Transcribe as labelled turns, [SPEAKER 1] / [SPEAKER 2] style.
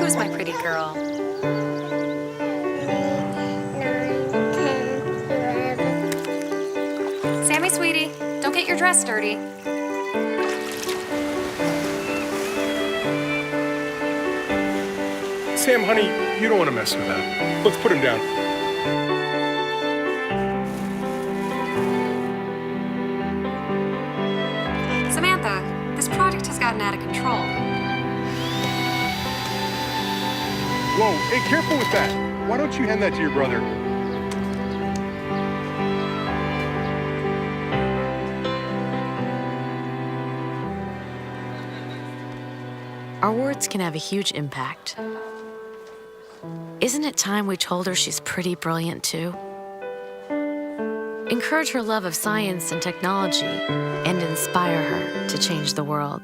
[SPEAKER 1] Who's my pretty girl?
[SPEAKER 2] 9, 10, 11.
[SPEAKER 1] Sammy, sweetie, don't get your dress dirty.
[SPEAKER 3] Sam, honey, you don't want to mess with that. Let's put him down.
[SPEAKER 1] Samantha, this project has gotten out of control.
[SPEAKER 3] Whoa, hey, careful with that. Why don't you hand that to your brother?
[SPEAKER 4] Our words can have a huge impact. Isn't it time we told her she's pretty brilliant too? Encourage her love of science and technology and inspire her to change the world.